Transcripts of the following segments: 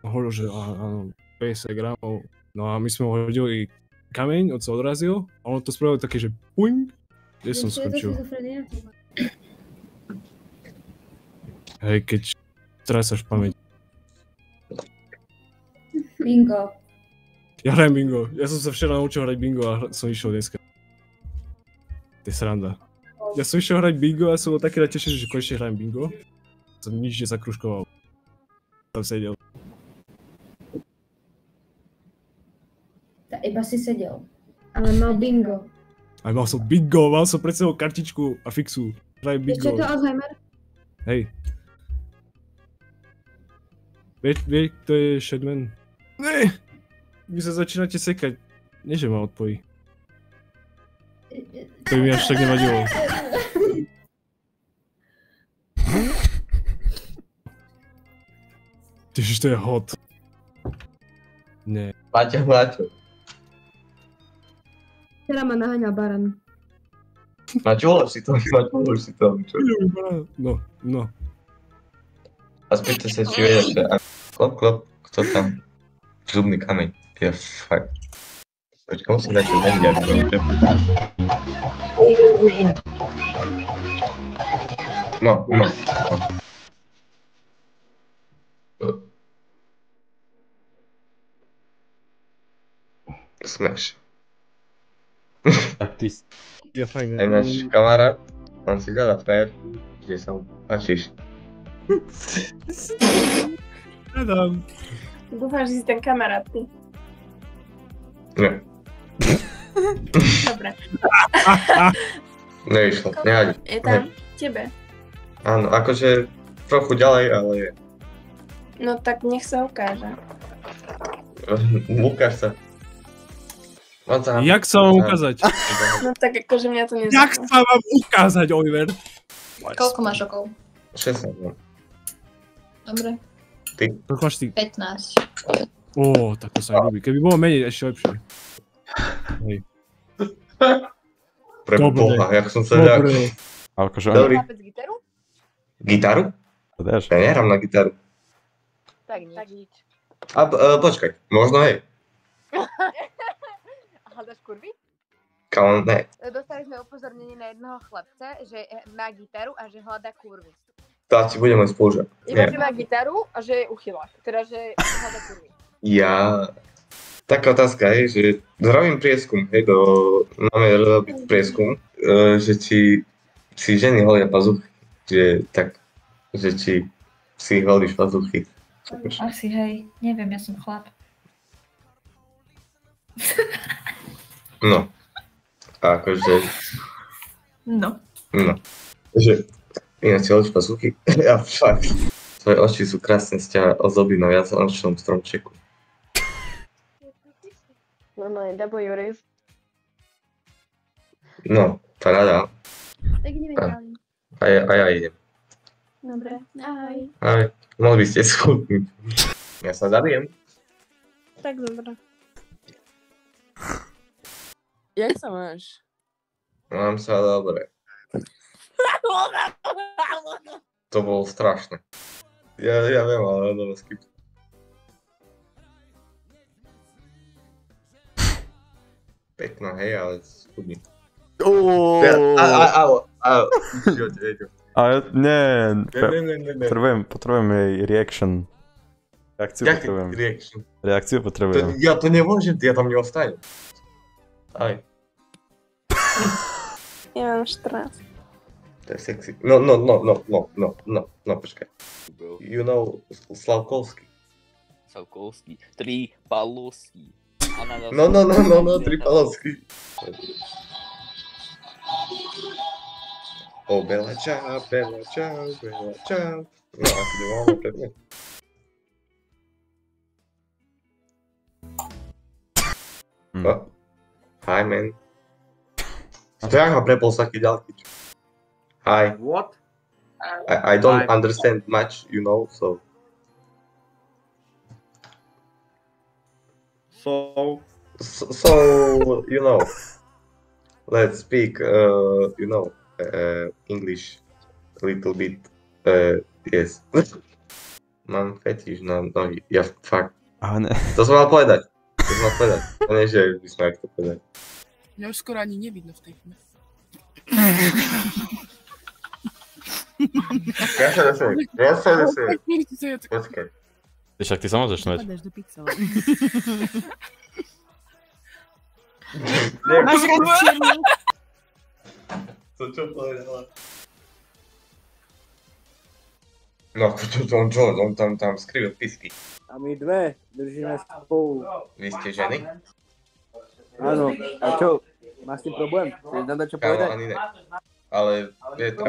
hovoril, že áno, 50 gramov. No a my sme ho hodili kameň, on sa odrazil a on to spravil také, že puň, kde som skončil. Hej, keď strácaš pamäť. Bingo. Ja hrajem bingo. Ja som sa včera naučil hrať bingo a som išiel dneska. To je sranda. Ja som išiel hrať bingo a som bol taký natešený, že konečne hrajem bingo. Som nič nezakružkoval. Tam sedel. Iba si sedel. Ale mal bingo. Aj mal som bingo, mal som pred sebou kartičku a fixu. Hrajem bingo. Čo je to Alzheimer? Hej. Vieš, kto je Shadman? Ne! Vy sa začínate sekať. Nie, že ma odpojí. To by mi až tak nevadilo. Tyžiš, to je hot. Nie. Maťo. Včera ma naháňal baran. Maťo, si to. No. A spýtajte sa, či vedia, že klop, kto tam? Zubný kameň. Ja fakt. Počkaj, musím dať to vedia, ako No. Smash. Tak ty si... Ja fakt Aj náš kamarát, on si dala fér, že sa mu páčiš. Nedám. Dúfam, že si ten kamarát, ty. Nie, Dobre. nevyšlo, nehadi. Je tam tebe. Áno, akože trochu ďalej, ale No tak nech sa ukáže. ukáž sa. Jak sa mám ukázať? No tak akože mňa to Jak nezaujíma. sa mám ukázať, Oliver? Koľko máš rokov? 16, no. Dobre. Koľko máš ty? 15. Ó, tak to sa mi ľúbi. Keby bolo menej, ešte lepšie. Hej. Pre Dobre. Boha, jak som sa nejak... Dobre. Akože Dobrý. Chlapec gitaru? Gitaru? to dáš. Ja nehrám na gitaru. Tak nič. Počkaj, možno hej. Hľadaš kurvy? Kámo, ne. Dostali sme upozornenie na jednoho chlapca, že má gitaru a že hľadá kurvy. To ti budem môj spolužiak. Iba, Nie. že má gitaru a že je uchylák. Teda, že hľadá kurvy. Ja... Taká otázka je, že robím prieskum, hej, máme robiť prieskum, že či si ženy holia pazuchy, že tak, že či si holíš pazuchy. Asi hej, neviem, ja som chlap. No. A akože, No. že ináč si holíš pazuchy? Ja fakt. Tvoje oči sú krásne z ťa ozobí na viacnočnom stromčeku. Normálne, double Juris. No, paráda. Tak ideme ďalej. A ja idem. Dobre. Ahoj. Aj, mohli by ste schudnúť. Ja sa zabijem. Tak dobre. Jak sa máš? Mám sa dobre. To bolo strašné. Ja viem, ale dávam skip. Pekná, hej, ale schudni. Ale nie, Ne. potrebujem jej reaction. Reakciu Jak potrebujem. reaction? Reakciu potrebujem. Ja to nemôžem, ja tam neostanem. Aj, Ja mám 14. to je sexy. No, počkaj. You know Slavkovský. Savkovský. 3 Palovský. No, Tripalovský. O, Bela čau. No, asi nemáme predmet. Hi, man. To jak ma prepol z taký ďalky. Hi. What? I don't understand much, you know, so... So, you know, let's speak, English a little bit, yes. Mám fetiš na nohy. Ja fakt. A ne. To som mal povedať. To nie, že by sme aj to povedať. Mňa už skoro ani nevidno v tej chvíli. Ja sa nesmiem. Počkaj. Však ty sa môžeš smeť. Máš radšej. To čo povedala? No, on tam skrivil písky. A my dve držíme spolu. Vy ste ženy? Áno, a čo? Máš s tým problém? Chceš nám dať čo Kámo, povedať? ani ne. Ale je to...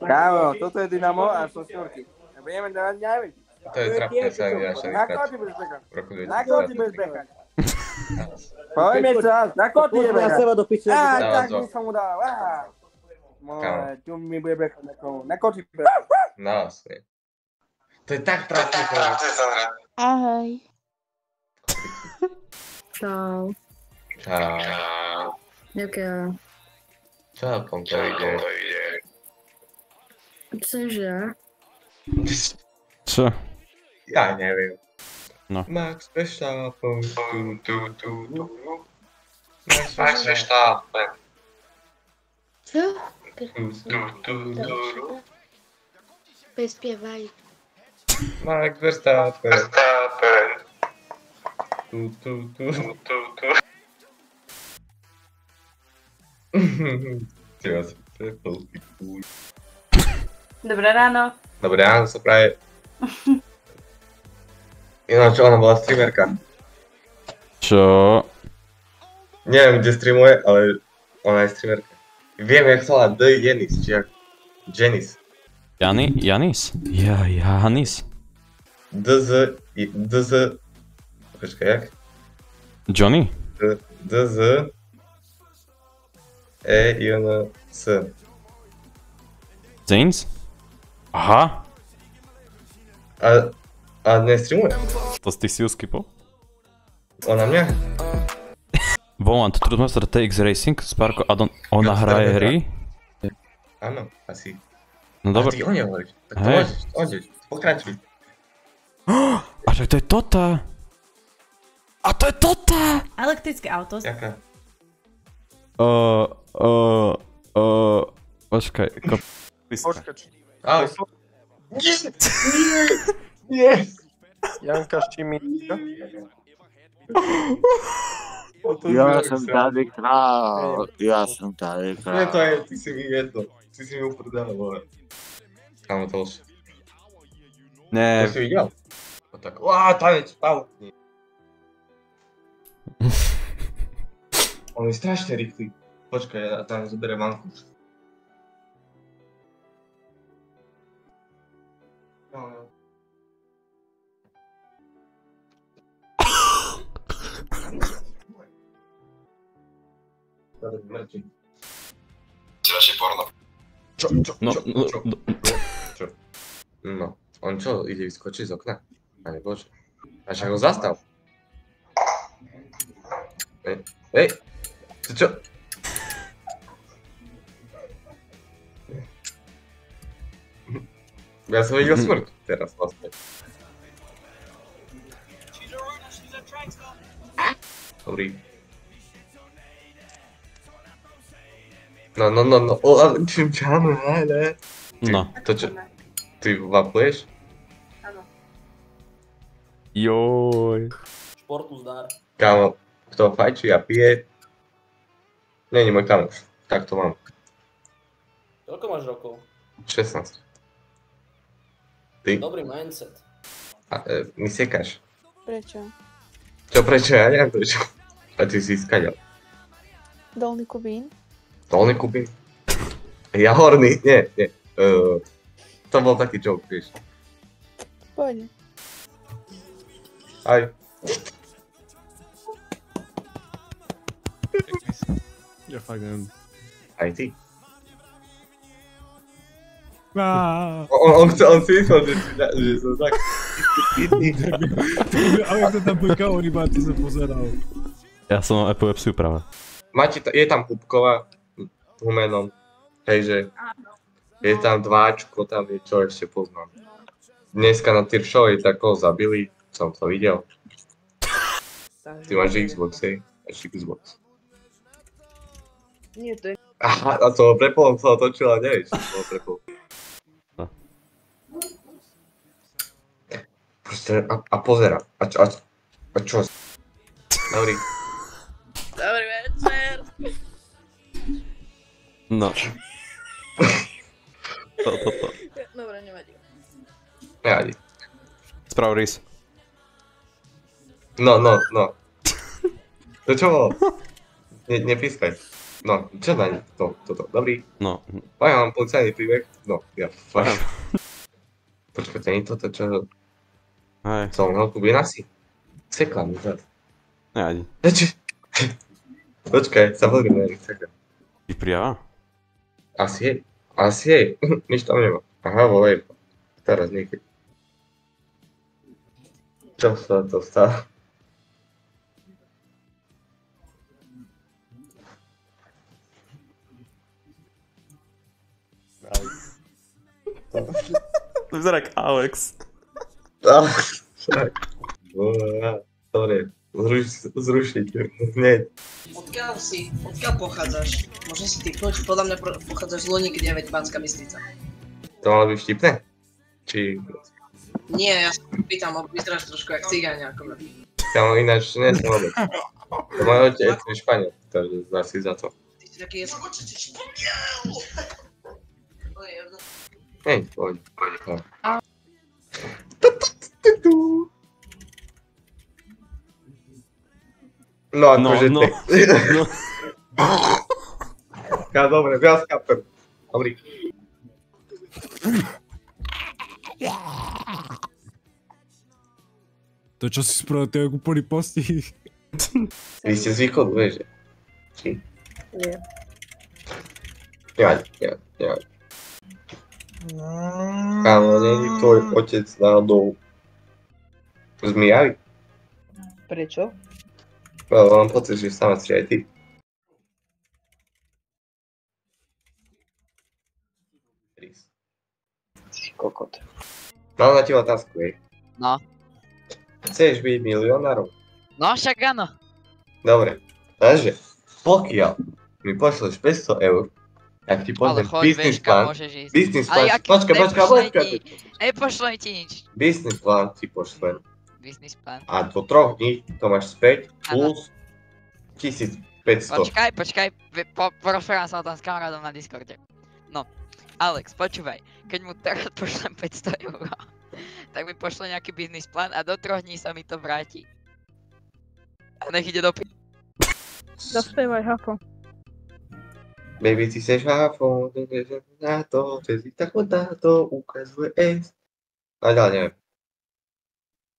Kámo, toto je Dynamo a som Snorky. Budeme dávať ňajviť. To je trapné sa mi až Na koho ty budeš bekať? v roku Na koho ty 2020. budeš bekať? Povedz mi sa, na koho ty budeš bekať? Tak by som mu dal. Moje, tu mi bude bekať na koho. Na koho ty budeš bekať? Na vás, nie. To je tak trapné. Ahoj. Čau. Čau. Ďakujem. Čaukom to ide. Čože? Čo? Ja neviem. No. Max Verstappen. Max Verstappen. Co? Tu. Prespiewaj. Max Verstappen. Tu. Ty vás prepol, ty kúľ. Dobré ráno. Dobré ráno sa praje. Ináč ona bola streamerka. Čo? Neviem, kde streamuje, ale ona je streamerka. Viem, jak sa volá Janis, či jak... Janis. Janis? Janis. DZ... Počkaj, jak? Johnny? DZ... E-J-N-S. Zanes? Aha. A nestreamuje? To ty si ju skipol? Ona mňa? Volant, Trudmaster TX Racing, Sparko, ona hraje hry? Áno, asi. No A dobre. ty o nej hovoríš. Tak to Hej. môžeš, pokračuj. A však to je Tota! A to je Tota! Elektrické auto. Ďaká. Počkaj, Ahoj. Nie. Janka Štiminka. Ja som tady král. Ja som tady Nie, to je, ty si mi jedno. Ty si mi uprdala, vole. Kámo, to už. Ne, To si videl? No tak, tanec, pautný. On je strašne rýchly. Počkaj, ja tam zoberiem manku. Strašne porno. Čo? No, on čo, ide vyskočiť z okna? Pane Bože. A však ho zastav. Ej, ty čo? Ja som videl smrť teraz vlastne. Dobrý. No, ale čím čáme, ne? no. To čo? Ty vapuješ? Joj. Športu zdar. Kámo, kto fajčí a pije, není môj kamoš. Tak to mám. Koľko máš rokov? 16. Ty? Dobrý mindset. Mi sekáš. Prečo? Čo prečo? Ja neviem prečo. A ty si skaďal. Dolný Kubín? Dolný Kubín? Ja horný? Nie. To bol taký joke, vieš. Poď. Aj. Ja fakt neviem. Aj ty. On si myslel, že som tak... Ale to tam pojkal, on iba ty sa pozeral. Ja som epilepsiu práve. Je tam Pupková humenom. Hejže. Je tam Dváčko, tam je čo ešte poznám. dneska na tier show tak ho zabili, som to videl. Ty máš Xbox, hej? Máš Xbox. Nie, to je... Aha, a to prepol sa otočil a nevieš, čo to prepol. Proste, a pozera. A čo? Dobrý. Dobrý večer. No. To. Dobre, nevadí. Nevadí. Sprav rys. No. To čo bolo? Nepískaj. No, čo na ne? Toto. Dobrý. No. Mám policajný príbeh. No, ja fakt. Počkaj, to nie je toto, čo... Hej. Som mal Kubín asi. Sekla mi zad. Nevadí. Počkaj, sa pozriem na Instagram. Vypriava? Asi jej. Nič tam nemá. Aha, volej. Teraz niekedy. Čo sa to stalo? To vyzerá jak Alex. Však. Dobre, zrušiť. Hneď. Odkiaľ pochádzaš? Môžem si typnúť, podľa mňa pochádzaš z Luník 9, Banská Bystrica. To malo byť vtipné? Či... Nie, ja sa pýtam, lebo vyzeráš trošku jak cigáň akože. Ja ináč nie som vôbec. To môj otec je Španiel, takže asi za to. Ty si taký Hej, poď. No akože No. Ja dobre, viac kapem. Dobrý. To čo si spravil, to je úplný postih. Vy ste z východu, vieš, že? Či? Nie. Nevadí. Kámo, nie je tvoj otec náhodou zmijavý? Prečo? Mám pocit, že sama si aj ty. Kokot. Mám na teba otázku, hej. No. Chceš byť milionárom? No však áno. Dobre, takže pokiaľ mi pošleš 500 eur, ak ti pošlem business plán, počkaj. Nepošlem ti nič. Business plán ti pošlem. Business plán. A do 3 dní to máš späť plus 1500. Počkaj, porozprávam sa o tom s kamarádom na Discorde. No, Alex, počúvaj, keď mu teraz pošlem 500 eur, tak mi pošle nejaký business plán a do 3 dní sa mi to vráti. A nech ide do Zaspievaj, Hafo. Baby, ty seš hafo, na to, že si tak na to ukazuje S. A ďalej neviem.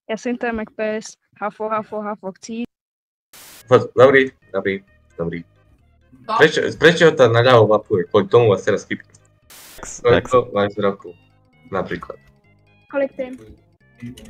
Ja som tam PS. Hafo, chci. Dobrý. Prečo to naľavo mapuje? Kvôli tomu vás teraz skipnú. Koľko máš rokov? Napríklad. Kolik ty?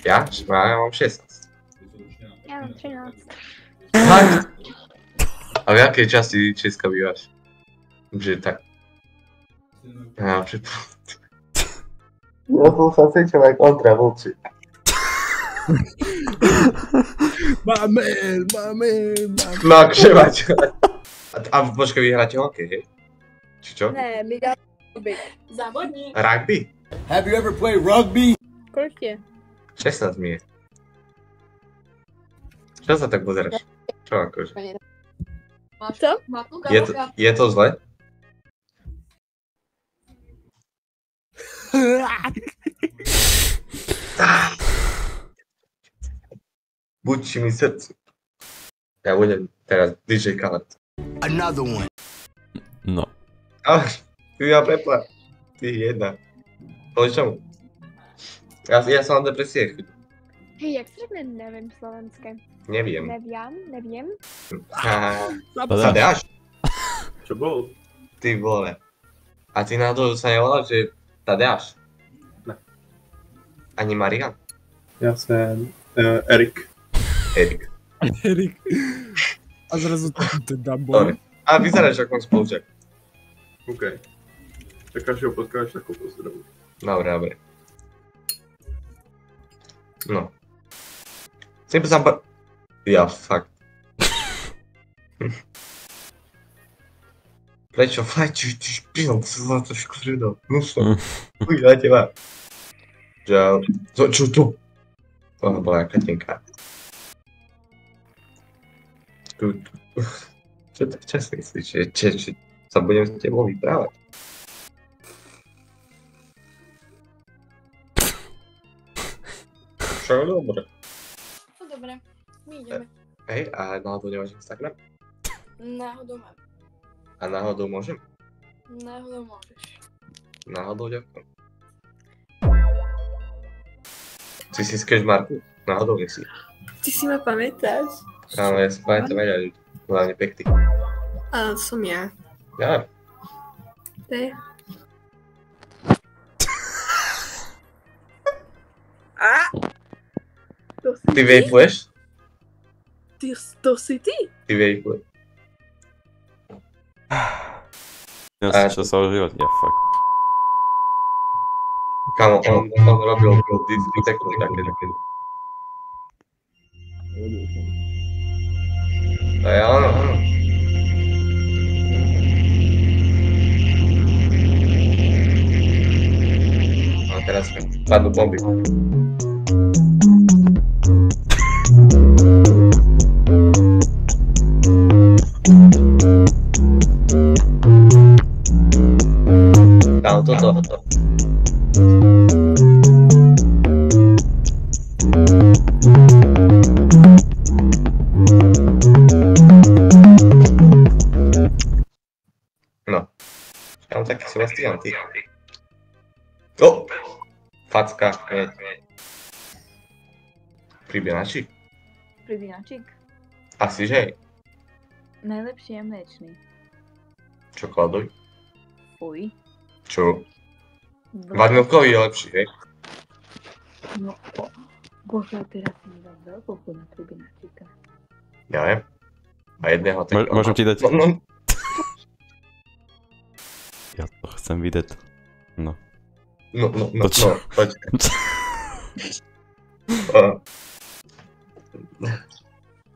Ja? Ja mám 16. Ja mám 13. A v jakej časti Česka bývaš? Že tak. Ja som sa cítil aj kontra vlči. Máme. No akože máte. A počkaj, vy hráte hokej, hej? Či čo? Ne, my dáme rugby. Závodník. Rugby? Have you ever played rugby? Kolik je? 16 mi je. Čo sa tak pozeráš? Čo akože? Co? Je to zle? Buď mi srdcu. Ja budem teraz DJ Khaled. Another one. No. Ale, ty ma prepla. Ty jedna. Kvôli čomu? Ja som na depresie. Hej, jak se řekne nevím slovenské? Neviem. Nevím. Tadeáš? Čo bol? Ty vole. A ty na to sa nevolal, že Tadeáš? Ne. Ani Marian? Ja som Erik. Erik. A zrazu ten Dumbo. Dobre. A vyzeráš ako spolužiak. OK. Tak až ho potkáš, tak ho pozdravím. Dobre. No. Chcem sa Ja, fakt. Prečo, fajči, ty špinal, celá to škodilo. No som. Uj, na teba. Čau. Čo tu? Ona bola jaká tenká. Čo tak čas myslíš, že sa budem s tebou vyprávať? Čo dobre. No dobre, my ideme. Hej, a náhodou nemáš Instagram? Náhodou mám. A náhodou môžem? Náhodou môžeš. Náhodou ďakujem. Ty si skeš Marku? Náhodou nie si. Ty si ma pamätáš? Áno, ja si pamätám veľa ľudí. Hlavne pekný. A som ja. Ja. To je. A? To si Ty vejpuješ? To si ty? Ty vejpuješ. Ja som čo sa užívať, ja fakt. Kámo, on robil diskotéku také. Aj áno. A teraz padnú bomby. Kámo, toto. No. Ja mám taký Sebastian, ty. O! Facka, hneď. Pribienačík? Pribínačík? Asi, že hej. Najlepší je mliečný. Čokoládový? Fuj. Čo? Vanilkový je lepší, hej? No, bože, teraz mi dám veľkú chuť na pribínačíka. Ja viem. A jedného takého. Môžem ti dať? No. Ja to chcem vidieť. No. No, poď.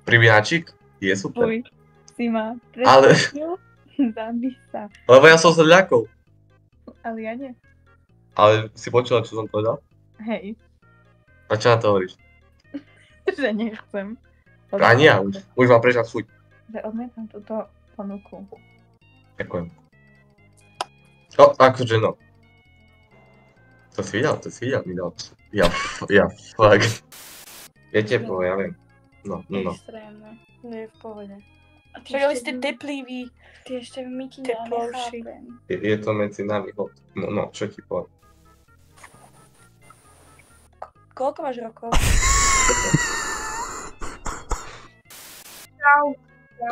Pribínačík je super. Fuj, si ma Ale- presvedčil? Zabij sa. Lebo ja som sa ľakol. Ale ja nie. Ale si počula, čo som povedal? Hej, A čo na to hovoríš? že nechcem. A nie, už mám prečo fuj. Že odmietam túto ponuku. Ďakujem. O, akože no. To si videl, mi dal. Ja, fakt. Je teplo, ja viem. No. Extrémne. Nie je v pohode. Však ale ste teplivý. Ty ešte myky Teplovší. Je to medzi nami hod. No, čo ti poviem. Koľko máš rokov?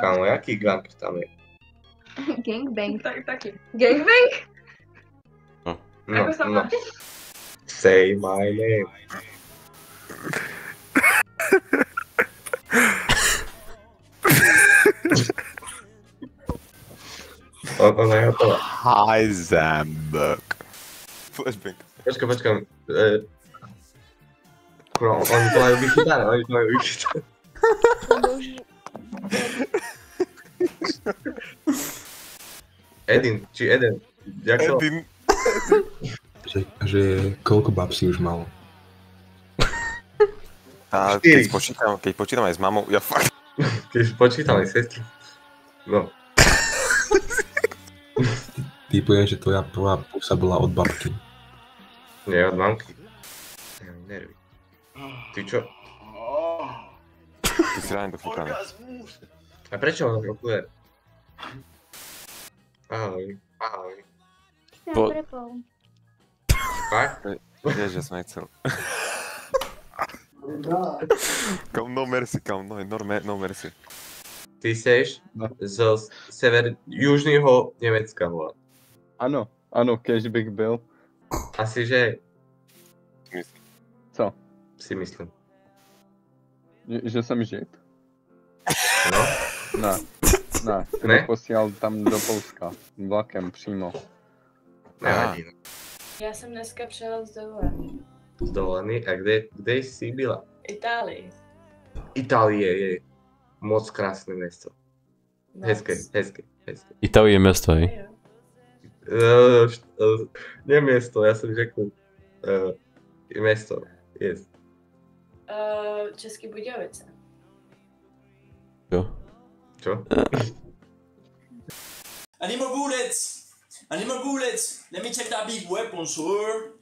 Kámo, jaký gang tam je? Gangbang. Taký. Gangbang? No, Ako sa máš? Say my name. Ona je hotová. Heisenberg. Flashback. Počkaj. Kurva, oni to majú vychytané, Eden. Jak to? Že koľko bab si už mal? A Štyri. keď počítam aj s mamou, ja fakt. Keď počítam aj sestry. No. Typujem, že tvoja prvá pusa bola od babky. Nie, od mamky. Nervy. Ty čo? Ty si ráne dofúkaný. A prečo on rokuje? Ahoj. Po- Fakt? Vieš, že som nechcel. Kam, no mercy, no mercy. Ty seš zo južného Nemecka, vole. Áno, cashback byl. Asi, že Co? si myslím. Že jsem žid? No? Ne, ty Ne? mě posílal tam do Polska, vlakem přímo. Nevadí. Já jsem dneska přijela z Dole. z dovolený. A kde si byla? Itálii. Itálie je moc krásné mesto. Hezké. Itálie je mesto, hej? Nie mesto, ja som řekl mesto. Yes. Český Budějovice. Jo. Čo? Animal bullets! Let me check that big weapon, sir.